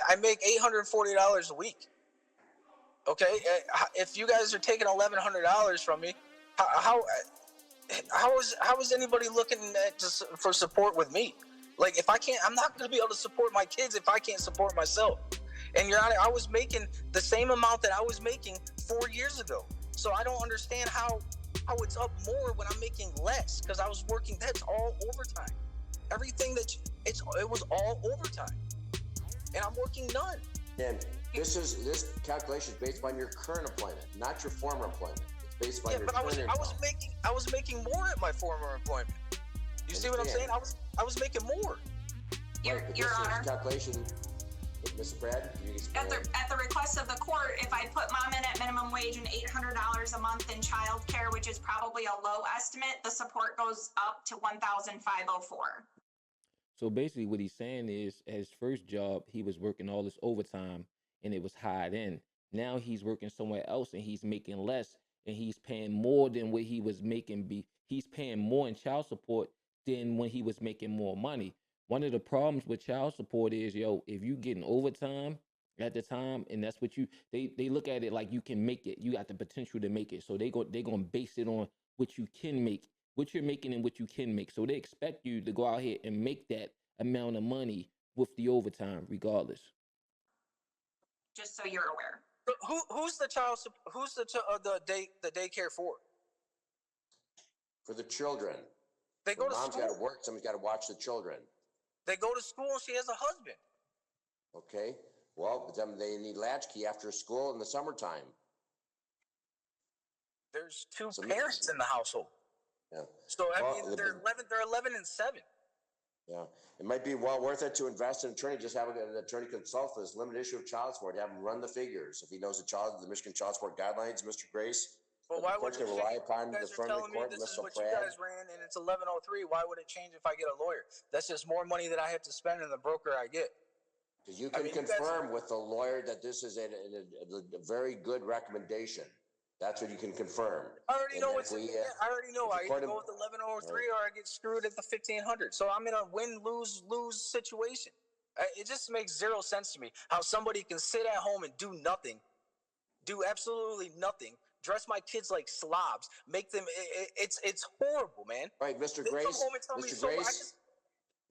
I make $840 a week. Okay, if you guys are taking $1,100 from me, how how is anybody looking at for support with me? Like, if I can't, I'm not going to be able to support my kids if I can't support myself. And Your Honor, I was making the same amount that I was making 4 years ago. So I don't understand how it's up more when I'm making less, because I was working. That's all overtime. Everything it was all overtime, and I'm working none. And this calculation is based on your current employment, not your former employment. It's based on your current employment. I was making more at my former employment. You see what I'm saying? I was making more. Your Honor. Calculation, Mr. Brad, at the request of the court, if I put mom in at minimum wage and $800 a month in child care, which is probably a low estimate, the support goes up to $1,504. So basically what he's saying is, at his first job, he was working all this overtime and it was hired in. Now he's working somewhere else and he's making less, and he's paying more than what he was making. He's paying more in child support than when he was making more money. One of the problems with child support is, if you getting overtime at the time, and that's what they look at it like you can make it. You got the potential to make it. So they're going to base it on what you can make, what you're making and what you can make. So they expect you to go out here and make that amount of money with the overtime regardless. Just so you're aware. Who's the daycare for? For the children. They go to school. Mom's got to work. Somebody's got to watch the children. They go to school and she has a husband. Okay. Well, but then they need latchkey after school in the summertime. There's two parents in the household. Yeah. So they're 11 and 7. Yeah. It might be well worth it to invest in an attorney. Just have an attorney consult for this limited issue of child support. Have him run the figures. If he knows the Michigan child support guidelines, Mr. Grace. Well, why would you rely upon the firm of the court, this is what you guys ran, and it's 1103. Why would it change if I get a lawyer? That's just more money that I have to spend in the broker I get. Because you can confirm with the lawyer that this is a very good recommendation. That's what you can confirm. I already know I already know. I either go with 1103 or I get screwed at the 1500. So I'm in a win-lose situation. It just makes zero sense to me how somebody can sit at home and do nothing, do absolutely nothing, dress my kids like slobs, make them. It's horrible, man. Right, Mr. Grace. Mr. Grace.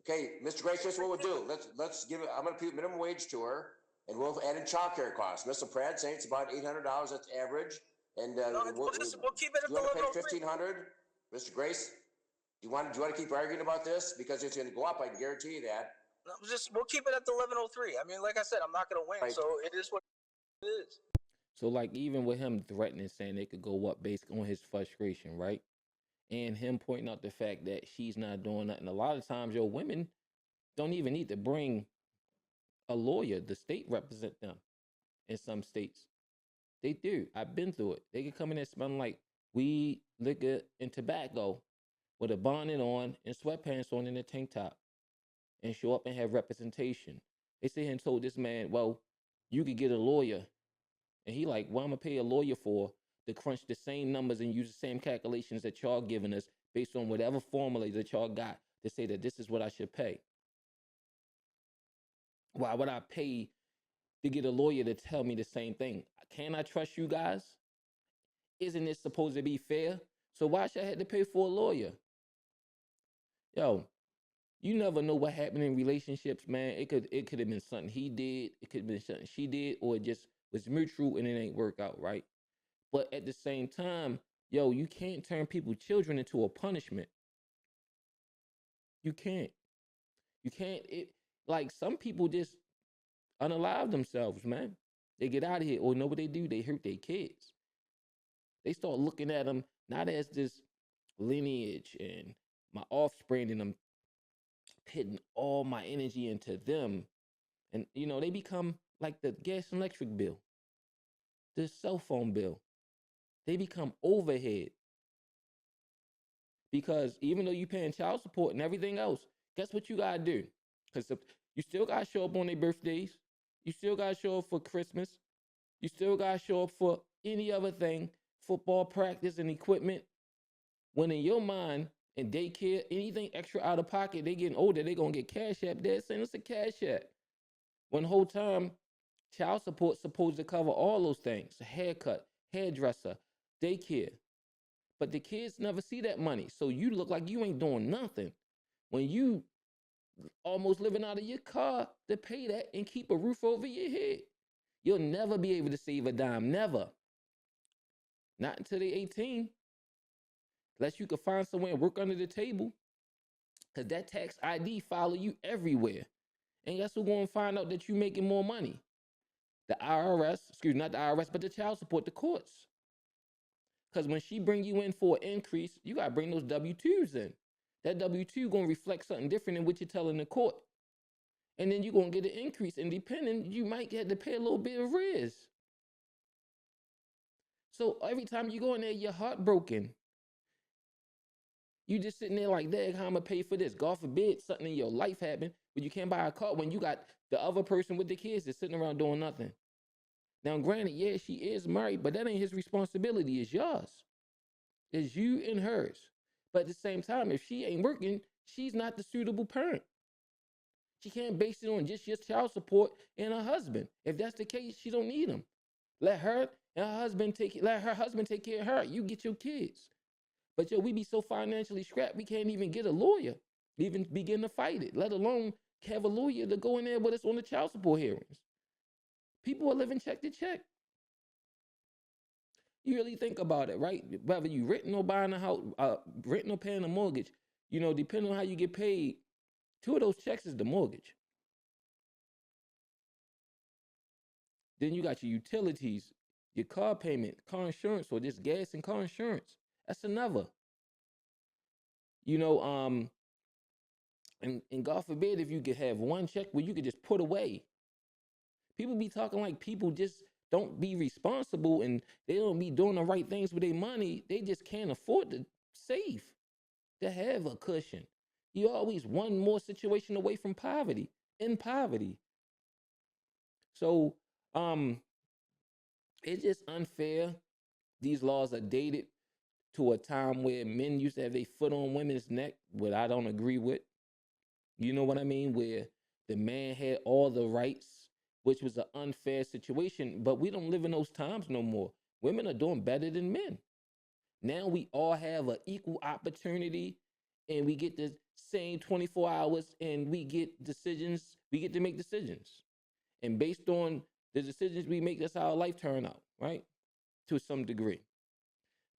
Okay, Mr. Grace, this is what we'll do. Let's give it. I'm going to put minimum wage to her, and we'll add in child care costs. Mr. Pratt saying it's about $800. That's average. And we'll keep it at the level of $1,500. Mr. Grace, do you want to keep arguing about this because it's going to go up? I can guarantee you that. No, we'll keep it at the 1103. I mean, like I said, I'm not going to win, right. So it is what it is. So like even with him threatening, saying they could go up based on his frustration, right? And him pointing out the fact that she's not doing nothing. A lot of times, women don't even need to bring a lawyer. The state represent them in some states. They do. I've been through it. They can come in and smelling like weed, liquor, and tobacco with a bonnet on and sweatpants on and a tank top and show up and have representation. They sit here and told this man, well, you could get a lawyer. And he like, well, I'm going to pay a lawyer for to crunch the same numbers and use the same calculations that y'all giving us based on whatever formula that y'all got to say that this is what I should pay. Why would I pay to get a lawyer to tell me the same thing? Can I trust you guys? Isn't it supposed to be fair? So why should I have to pay for a lawyer? You never know what happened in relationships, man. It could have been something he did, it could have been something she did, or it just was mutual and it ain't work out, right? But at the same time, you can't turn people's children into a punishment. You can't. Like some people just unalive themselves, man. They get out of here, or know what they do? They hurt their kids. They start looking at them not as this lineage and my offspring, and I'm putting all my energy into them. And, they become like the gas and electric bill, the cell phone bill. They become overhead. Because even though you're paying child support and everything else, guess what you got to do? Because you still got to show up on their birthdays. You still got to show up for Christmas. You still got to show up for any other thing, football practice and equipment. When in your mind, in daycare, anything extra out of pocket, they getting older, they going to get cash app. They're saying it's a cash app. When the whole time, child support supposed to cover all those things: a haircut, hairdresser, daycare. But the kids never see that money, so you look like you ain't doing nothing when you almost living out of your car to pay that and keep a roof over your head. You'll never be able to save a dime, never. Not until they 18, unless you can find somewhere and work under the table, because that tax ID follow you everywhere. And guess who's going to find out that you're making more money? The IRS, excuse me, not the IRS, but the child support, the courts. Because when she bring you in for an increase, you got to bring those W-2s in. That W-2 going to reflect something different than what you're telling the court. And then you're going to get an increase. And depending, you might have to pay a little bit of risk. So every time you go in there, you're heartbroken. You just sitting there like, dang, how I'm going to pay for this? God forbid something in your life happen, but you can't buy a car when you got the other person with the kids that's sitting around doing nothing. Now, granted, yeah, she is married, but that ain't his responsibility. It's yours. It's you and hers. But at the same time, if she ain't working, she's not the suitable parent. She can't base it on just your child support and her husband. If that's the case, she don't need him. Let her and her husband let her husband take care of her. You get your kids. But yo, we be so financially strapped, we can't even get a lawyer, even begin to fight it, let alone have a lawyer to go in there with us on the child support hearings. People are living check to check. You really think about it, right? Whether you renting or buying a house, renting or paying a mortgage, depending on how you get paid, 2 of those checks is the mortgage. Then you got your utilities, your car payment, car insurance, or just gas and car insurance. That's another. And God forbid if you could have one check where you could just put away. People be talking like people just don't be responsible and they don't be doing the right things with their money. They just can't afford to save, to have a cushion. You always one more situation away from poverty, in poverty. So it's just unfair. These laws are dated to a time where men used to have their foot on women's neck, what I don't agree with. You know what I mean? Where the man had all the rights, which was an unfair situation. But we don't live in those times no more. Women are doing better than men. Now we all have an equal opportunity and we get the same 24 hours and we get decisions. We get to make decisions. And based on the decisions we make, that's how our life turn out, right? To some degree.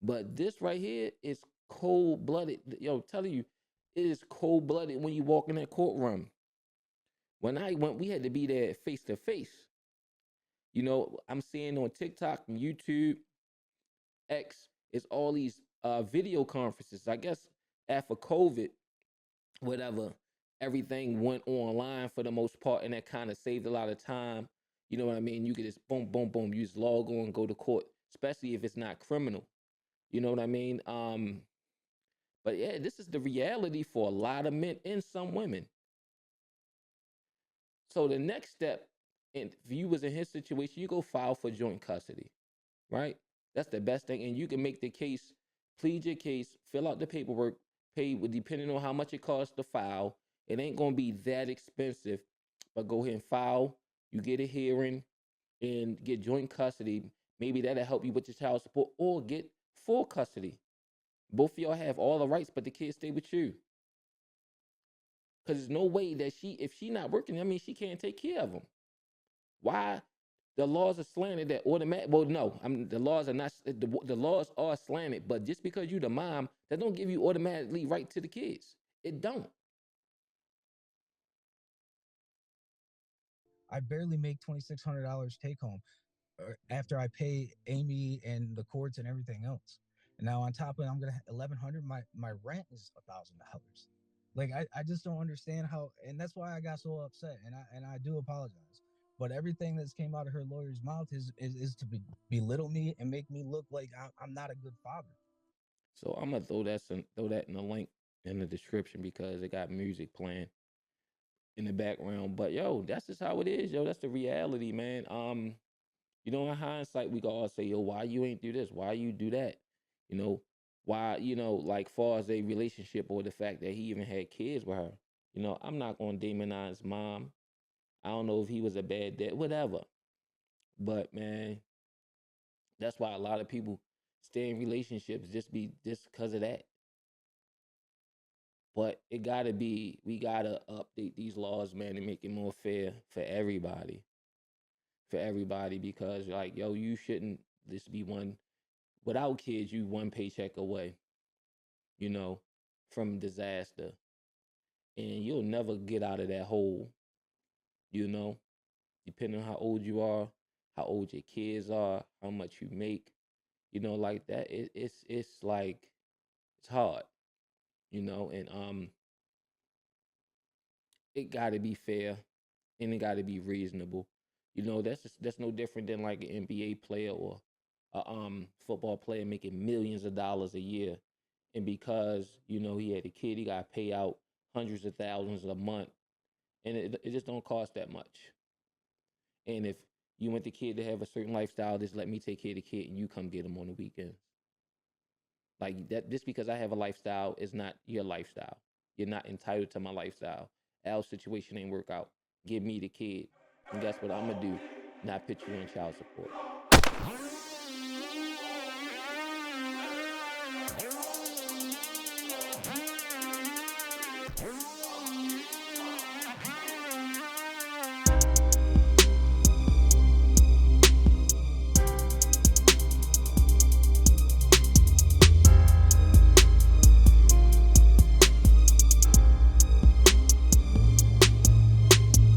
But this right here is cold-blooded. Yo, I'm telling you, it is cold-blooded when you walk in that courtroom. When I went, we had to be there face to face. I'm seeing on TikTok and YouTube, X, it's all these video conferences. I guess after COVID, whatever, everything went online for the most part, and that kind of saved a lot of time. You know what I mean? You could just boom, boom, boom, use log on, go to court, especially if it's not criminal. You know what I mean? But yeah, this is the reality for a lot of men and some women. So the next step, and if you was in his situation, you go file for joint custody, right? That's the best thing. And you can make the case, plead your case, fill out the paperwork, pay depending on how much it costs to file. It ain't gonna be that expensive, but go ahead and file. You get a hearing and get joint custody. Maybe that'll help you with your child support or get full custody. Both of y'all have all the rights, but the kids stay with you. Because there's no way that if she not working, I mean, she can't take care of them. Why? The laws are slanted that automatic. Well, no, the laws are not. The laws are slanted, but just because you the mom, that don't give you automatically right to the kids. It don't. I barely make $2,600 take home after I pay Amy and the courts and everything else. And now on top of it, I'm gonna $1,100. My rent is $1,000. Like I just don't understand how, and that's why I got so upset. And I do apologize. But everything that's came out of her lawyer's mouth is to belittle me and make me look like I'm not a good father. So I'm gonna throw that in the link in the description because it got music playing in the background. But yo, that's just how it is, yo. That's the reality, man. In hindsight, we can all say, yo, why you ain't do this? Why you do that? Why, like far as a relationship or the fact that he even had kids with her. I'm not gonna demonize mom. I don't know if he was a bad dad, whatever. But man, that's why a lot of people stay in relationships just because of that. But it gotta be, we gotta update these laws, man, and make it more fair for everybody. For everybody, because like, yo, you shouldn't this be one without kids, you one paycheck away, you know, from disaster. And you'll never get out of that hole, you know, depending on how old you are, how old your kids are, how much you make, like that. It's like it's hard, and it got to be fair and it got to be reasonable. That's no different than like an NBA player or a football player making millions of dollars a year, and because he had a kid, he got to pay out hundreds of thousands a month, and it just don't cost that much. And if you want the kid to have a certain lifestyle, just let me take care of the kid and you come get him on the weekends. Like that, just because I have a lifestyle is not your lifestyle. You're not entitled to my lifestyle. Al's situation ain't work out. Give me the kid. And guess what I'm gonna do? Not put you on child support.